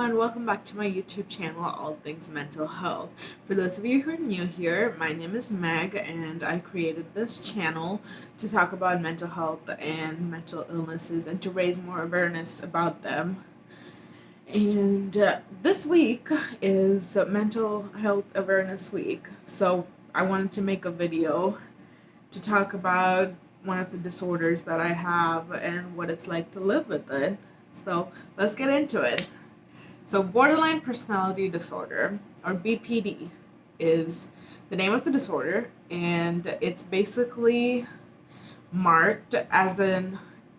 everyone, welcome back to my YouTube channel, All Things Mental Health. For those of you who are new here, my name is Meg and I created this channel to talk about mental health and mental illnesses and to raise more awareness about them. And this week is Mental Health Awareness Week, so I wanted to make a video to talk about one of the disorders that I have and what it's like to live with it. So let's get into it. So borderline personality disorder, or BPD, is the name of the disorder, and it's basically marked as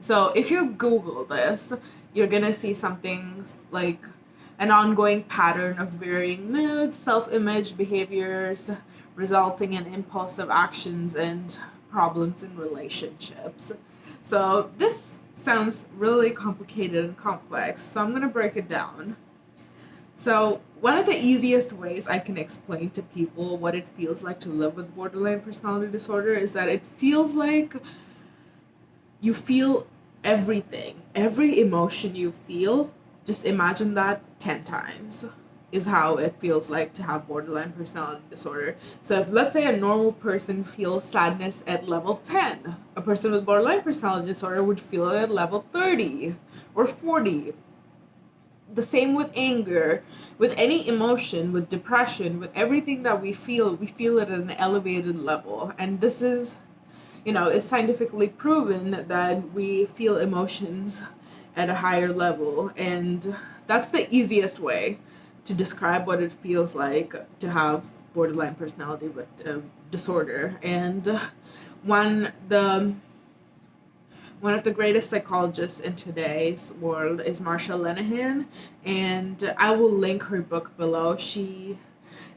so if you Google this, you're gonna see something like an ongoing pattern of varying moods, self-image, behaviors, resulting in impulsive actions and problems in relationships. So this sounds really complicated and complex, so I'm gonna break it down. So, one of the easiest ways I can explain to people what it feels like to live with borderline personality disorder is that it feels like you feel everything. Every emotion you feel, just imagine that 10 times is how it feels like to have borderline personality disorder. So, if let's say a normal person feels sadness at level 10, a person with borderline personality disorder would feel it at level 30 or 40. The same with anger, with any emotion, with depression, with everything that we feel it at an elevated level. And this is, it's scientifically proven that we feel emotions at a higher level. And that's the easiest way to describe what it feels like to have borderline personality disorder. And one, the one of the greatest psychologists in today's world is Marsha Linehan, and I will link her book below. She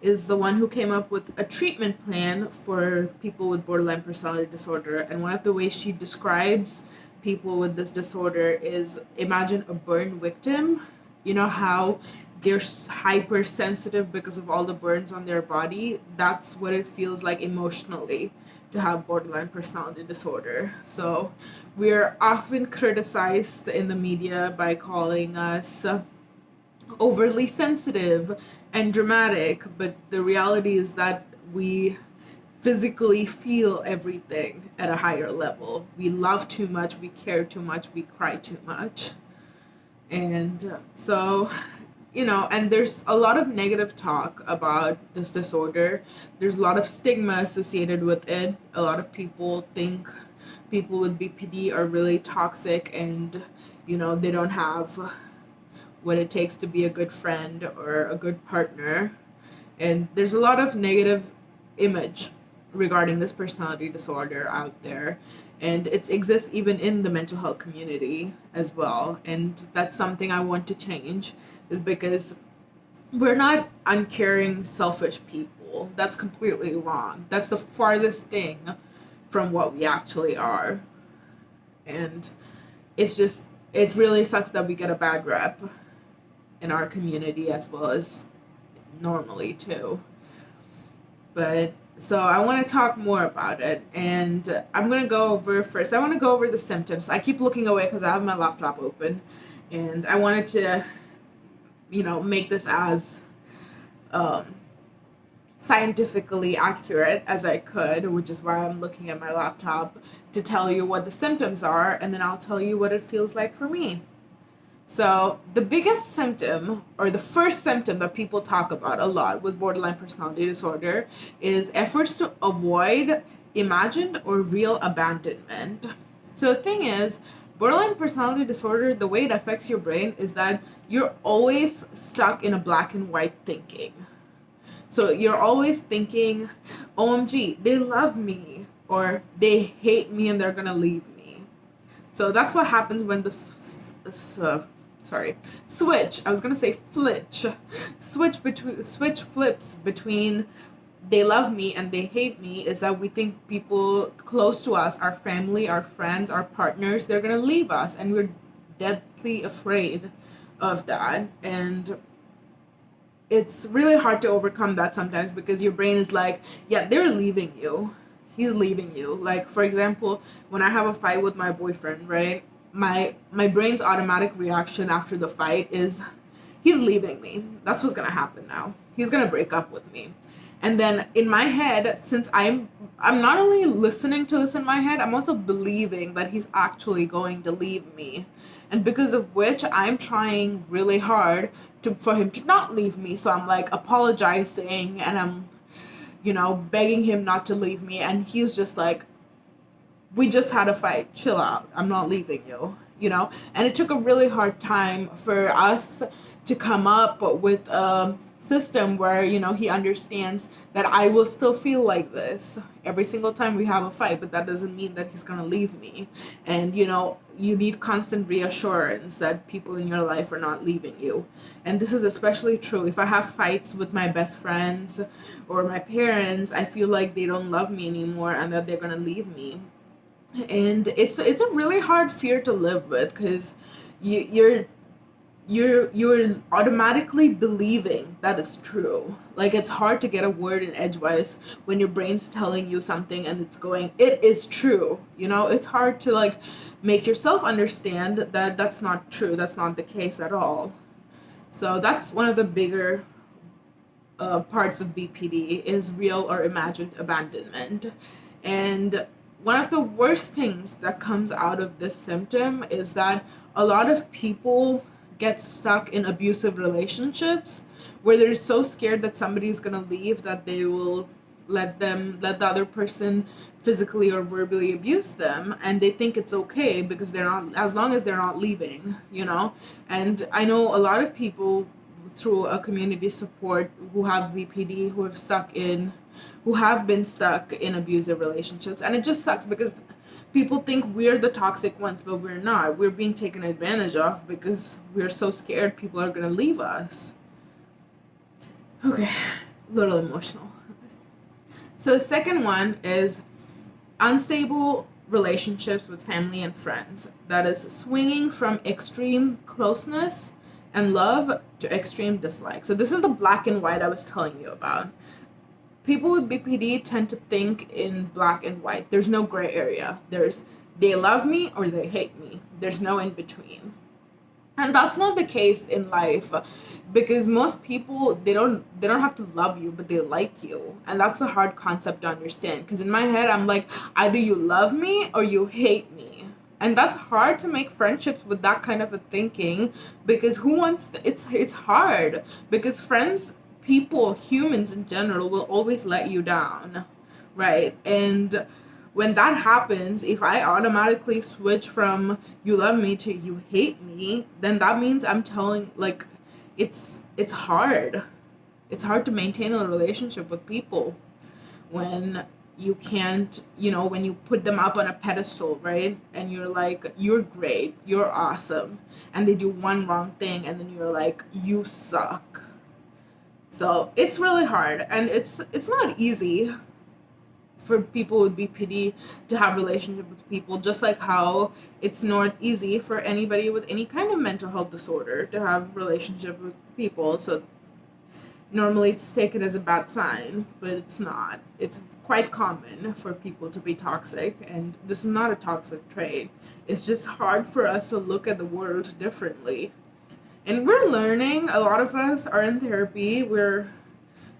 is the one who came up with a treatment plan for people with borderline personality disorder, and one of the ways she describes people with this disorder is imagine a burn victim. You know how they're hypersensitive because of all the burns on their body? That's what it feels like emotionally to have borderline personality disorder. So we're often criticized in the media by calling us overly sensitive and dramatic, but the reality is that we physically feel everything at a higher level. We love too much, we care too much, we cry too much. And and there's a lot of negative talk about this disorder. There's a lot of stigma associated with it. A lot of people think people with BPD are really toxic and, they don't have what it takes to be a good friend or a good partner. And there's a lot of negative image regarding this personality disorder out there, and it exists even in the mental health community as well. And that's something I want to change, is because we're not uncaring, selfish people. That's completely wrong. That's the farthest thing from what we actually are. And it really sucks that we get a bad rep in our community as well as normally too. But so I want to talk more about it, and I'm going to go over first. I want to go over the symptoms. I keep looking away because I have my laptop open, and I wanted to, make this as scientifically accurate as I could, which is why I'm looking at my laptop to tell you what the symptoms are, and then I'll tell you what it feels like for me. So, the biggest symptom, or the first symptom that people talk about a lot with borderline personality disorder, is efforts to avoid imagined or real abandonment. So, the thing is, borderline personality disorder, the way it affects your brain is that you're always stuck in a black and white thinking. So, you're always thinking, OMG, they love me, or they hate me and they're gonna leave me. So, that's what happens when the switch, I was gonna say flitch, switch flips between they love me and they hate me, is that we think people close to us, our family, our friends, our partners, they're gonna leave us, and we're deadly afraid of that. And it's really hard to overcome that sometimes, because your brain is like, yeah, they're leaving you, he's leaving you. Like, for example, when I have a fight with my boyfriend, right, my brain's automatic reaction after the fight is, he's leaving me. That's what's gonna happen now. He's gonna break up with me. And then in my head, since I'm not only listening to this in my head, I'm also believing that he's actually going to leave me. And because of which I'm trying really hard to for him to not leave me. So I'm like apologizing and I'm, begging him not to leave me, and he's just like, we just had a fight. Chill out. I'm not leaving you. And it took a really hard time for us to come up with a system where, he understands that I will still feel like this every single time we have a fight, but that doesn't mean that he's going to leave me. And, you need constant reassurance that people in your life are not leaving you. And this is especially true if I have fights with my best friends or my parents. I feel like they don't love me anymore and that they're going to leave me, and it's a really hard fear to live with because you're automatically believing that it's true. Like, it's hard to get a word in edgewise when your brain's telling you something and it's going, it is true. It's hard to like make yourself understand that that's not true, that's not the case at all. So that's one of the bigger parts of BPD, is real or imagined abandonment. And one of the worst things that comes out of this symptom is that a lot of people get stuck in abusive relationships where they're so scared that somebody's going to leave that they will let the other person physically or verbally abuse them, and they think it's okay because they're not, as long as they're not leaving. And I know a lot of people through a community support who have BPD who have been stuck in abusive relationships, and it just sucks because people think we're the toxic ones, but we're not. We're being taken advantage of because we're so scared people are going to leave us. Okay, a little emotional. So the second one is unstable relationships with family and friends. That is swinging from extreme closeness and love to extreme dislike. So this is the black and white I was telling you about. People with BPD tend to think in black and white. There's no gray area. There's they love me or they hate me. There's no in between. And that's not the case in life, because most people, they don't have to love you, but they like you. And that's a hard concept to understand, because in my head I'm like, either you love me or you hate me. And that's hard to make friendships with that kind of a thinking, because who wants it's hard, because friends, people, humans in general will always let you down, right? And when that happens, if I automatically switch from you love me to you hate me, then that means I'm telling, like, it's hard. It's hard to maintain a relationship with people when you can't, when you put them up on a pedestal, right? And you're like, you're great, you're awesome. And they do one wrong thing and then you're like, you suck. So it's really hard, and it's not easy for people with BPD to have relationship with people, just like how it's not easy for anybody with any kind of mental health disorder to have relationship with people. So normally it's taken as a bad sign, but it's not. It's quite common for people to be toxic, and this is not a toxic trait. It's just hard for us to look at the world differently. And we're learning, a lot of us are in therapy, we're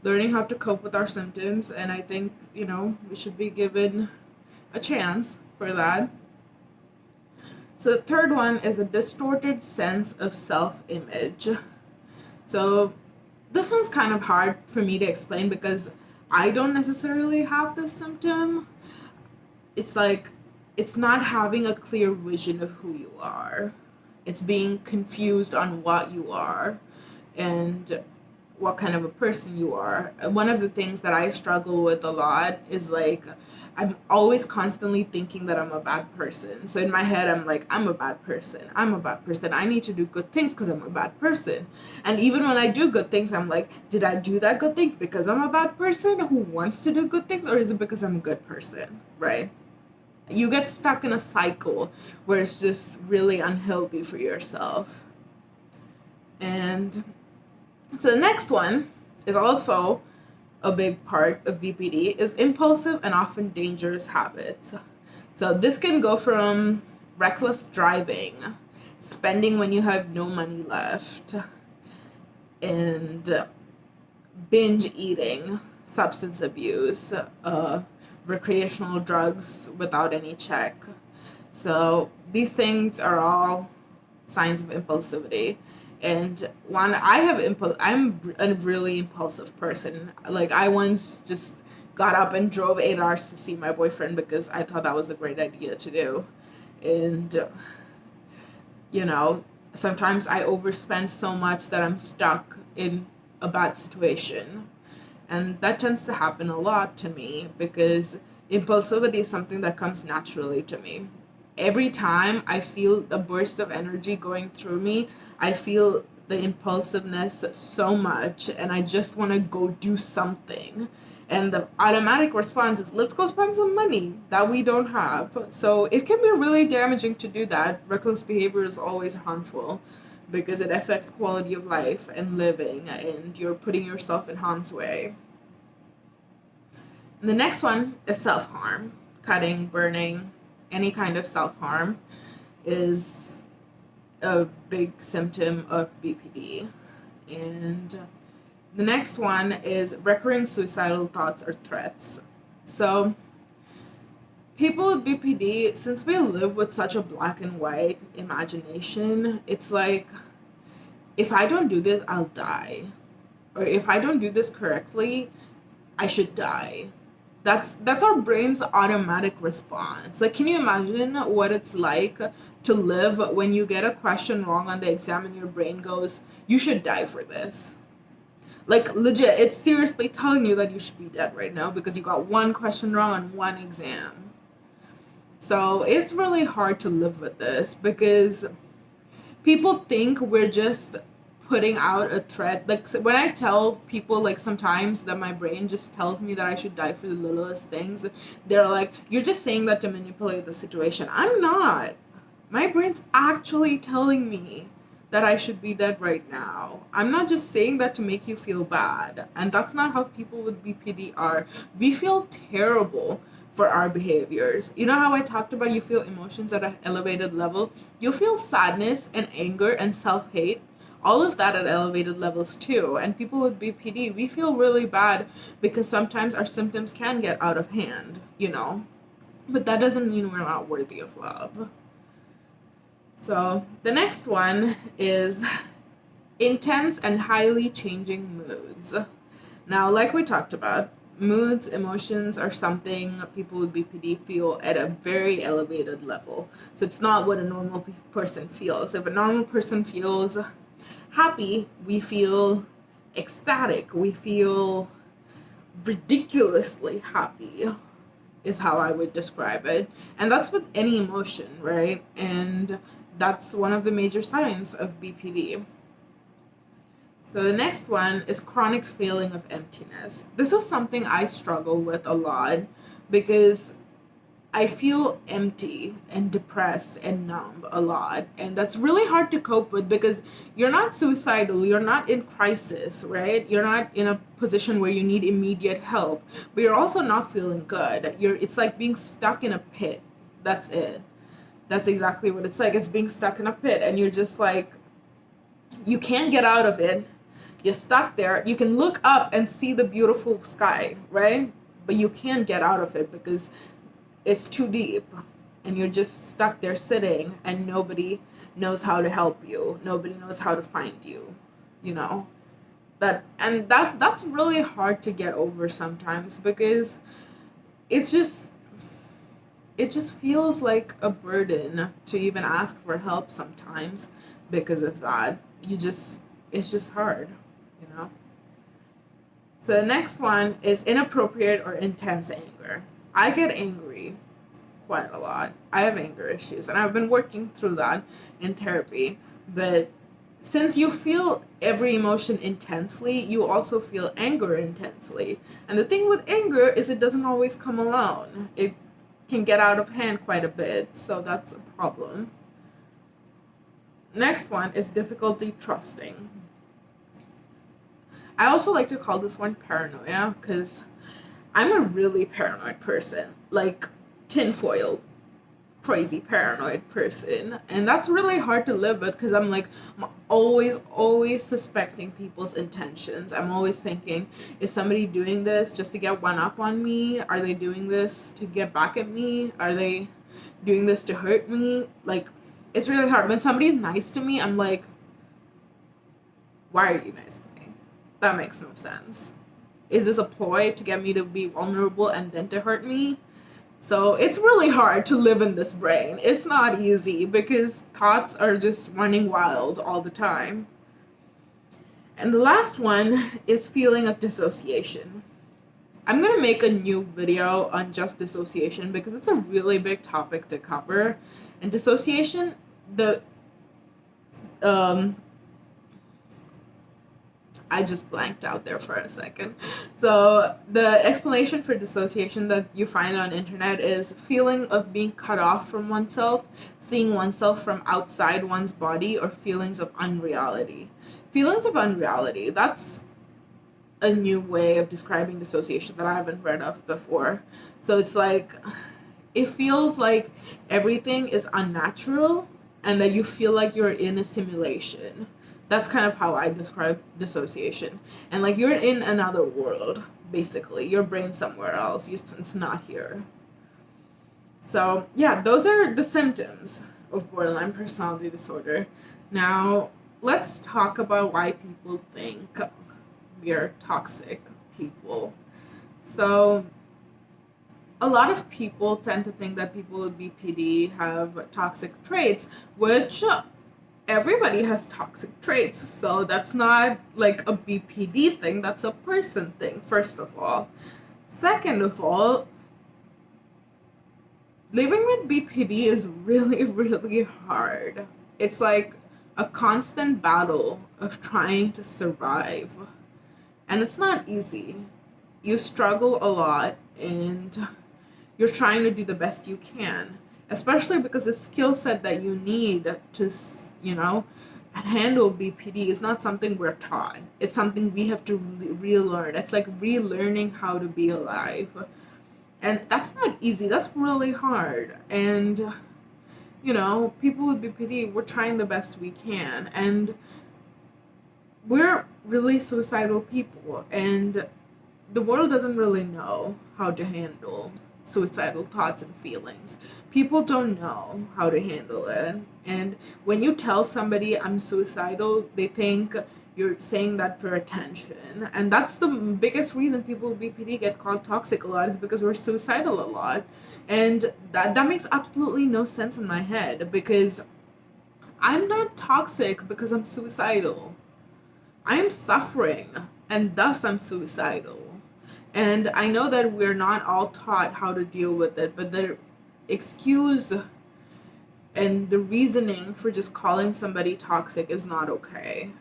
learning how to cope with our symptoms, and I think, we should be given a chance for that. So the third one is a distorted sense of self-image. So this one's kind of hard for me to explain because I don't necessarily have this symptom. It's like, it's not having a clear vision of who you are. It's being confused on what you are and what kind of a person you are. One of the things that I struggle with a lot is like, I'm always constantly thinking that I'm a bad person. So in my head, I'm like, I'm a bad person. I'm a bad person. I need to do good things because I'm a bad person. And even when I do good things, I'm like, did I do that good thing because I'm a bad person who wants to do good things, or is it because I'm a good person, right? You get stuck in a cycle where it's just really unhealthy for yourself. And so the next one is also a big part of BPD, is impulsive and often dangerous habits. So this can go from reckless driving, spending when you have no money left, and binge eating, substance abuse, recreational drugs without any check. So these things are all signs of impulsivity. And one, I'm a really impulsive person. Like, I once just got up and drove 8 hours to see my boyfriend because I thought that was a great idea to do. And you know, sometimes I overspend so much that I'm stuck in a bad situation. And that tends to happen a lot to me because impulsivity is something that comes naturally to me. Every time I feel a burst of energy going through me, I feel the impulsiveness so much and I just want to go do something. And the automatic response is, let's go spend some money that we don't have. So it can be really damaging to do that. Reckless behavior is always harmful because it affects quality of life and living, and you're putting yourself in harm's way. And the next one is self harm. Cutting, burning, any kind of self harm is a big symptom of BPD. And the next one is recurring suicidal thoughts or threats. So, people with BPD, since we live with such a black and white imagination, it's like, if I don't do this, I'll die. Or if I don't do this correctly, I should die. That's our brain's automatic response. Like, can you imagine what it's like to live when you get a question wrong on the exam and your brain goes, you should die for this? Like, legit, it's seriously telling you that you should be dead right now because you got one question wrong on one exam. So it's really hard to live with this because people think we're just putting out a threat. Like, when I tell people, like, sometimes that my brain just tells me that I should die for the littlest things, they're like, you're just saying that to manipulate the situation. I'm not. My brain's actually telling me that I should be dead right now. I'm not just saying that to make you feel bad. And that's not how people with BPD are. We feel terrible for our behaviors. You know how I talked about you feel emotions at an elevated level? You feel sadness and anger and self hate. All of that at elevated levels too. And people with BPD, we feel really bad because sometimes our symptoms can get out of hand, you know? But that doesn't mean we're not worthy of love. So the next one is intense and highly changing moods. Now, like we talked about, moods, emotions are something people with BPD feel at a very elevated level. So it's not what a normal person feels. If a normal person feels happy, we feel ecstatic, we feel ridiculously happy, is how I would describe it. And that's with any emotion, right? And that's one of the major signs of BPD. So the next one is chronic feeling of emptiness. This is something I struggle with a lot because I feel empty and depressed and numb a lot. And that's really hard to cope with because you're not suicidal, you're not in crisis, right? You're not in a position where you need immediate help, but you're also not feeling good. It's like being stuck in a pit. That's it. That's exactly what it's like. It's being stuck in a pit and you're just like, you can't get out of it. You're stuck there. You can look up and see the beautiful sky, right? But you can't get out of it because it's too deep and you're just stuck there sitting and nobody knows how to help you. Nobody knows how to find you, you know? That's really hard to get over sometimes because it's just it just feels like a burden to even ask for help sometimes because of that. It's just hard, you know? So the next one is inappropriate or intense anger. I get angry quite a lot. I have anger issues and I've been working through that in therapy. But since you feel every emotion intensely, you also feel anger intensely. And the thing with anger is it doesn't always come alone. It can get out of hand quite a bit, so that's a problem. Next one is difficulty trusting. I also like to call this one paranoia because I'm a really paranoid person, like tinfoil crazy paranoid person, and that's really hard to live with because I'm always suspecting people's intentions. I'm always thinking, is somebody doing this just to get one up on me? Are they doing this to get back at me? Are they doing this to hurt me? Like, it's really hard when somebody's nice to me. I'm like, why are you nice to me? That makes no sense. Is this a ploy to get me to be vulnerable and then to hurt me? So it's really hard to live in this brain. It's not easy because thoughts are just running wild all the time. And the last one is feeling of dissociation. I'm gonna make a new video on just dissociation because it's a really big topic to cover. And dissociation, the um I just blanked out there for a second. So the explanation for dissociation that you find on internet is feeling of being cut off from oneself, seeing oneself from outside one's body, or feelings of unreality. Feelings of unreality, that's a new way of describing dissociation that I haven't read of before. So it's like it feels like everything is unnatural and that you feel like you're in a simulation. That's kind of how I describe dissociation. And like you're in another world, basically. Your brain's somewhere else. It's not here. So, yeah, those are the symptoms of borderline personality disorder. Now, let's talk about why people think we are toxic people. So, a lot of people tend to think that people with BPD have toxic traits, which everybody has toxic traits. So that's not like a BPD thing, that's a person thing, first of all. Second of all, living with BPD is really, really hard. It's like a constant battle of trying to survive. And it's not easy. You struggle a lot and you're trying to do the best you can, especially because the skill set that you need to, handle BPD is not something we're taught. It's something we have to relearn. It's like relearning how to be alive. And that's not easy. That's really hard. And, people with BPD, we're trying the best we can. And we're really suicidal people. And the world doesn't really know how to handle suicidal thoughts and feelings. People don't know how to handle it. And when you tell somebody I'm suicidal, they think you're saying that for attention. And that's the biggest reason people with BPD get called toxic a lot, is because we're suicidal a lot. And that makes absolutely no sense in my head, because I'm not toxic because I'm suicidal. I am suffering, and thus I'm suicidal. And I know that we're not all taught how to deal with it, but the excuse and the reasoning for just calling somebody toxic is not okay.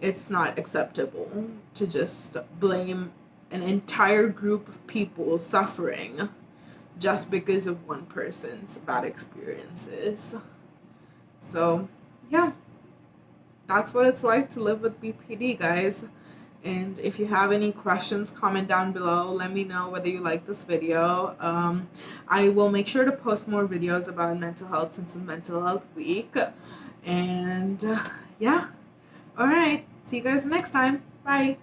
It's not acceptable to just blame an entire group of people suffering just because of one person's bad experiences. So, yeah, that's what it's like to live with BPD, guys. And if you have any questions, comment down below. Let me know whether you like this video. I will make sure to post more videos about mental health since it's Mental Health Week. And yeah. All right. See you guys next time. Bye.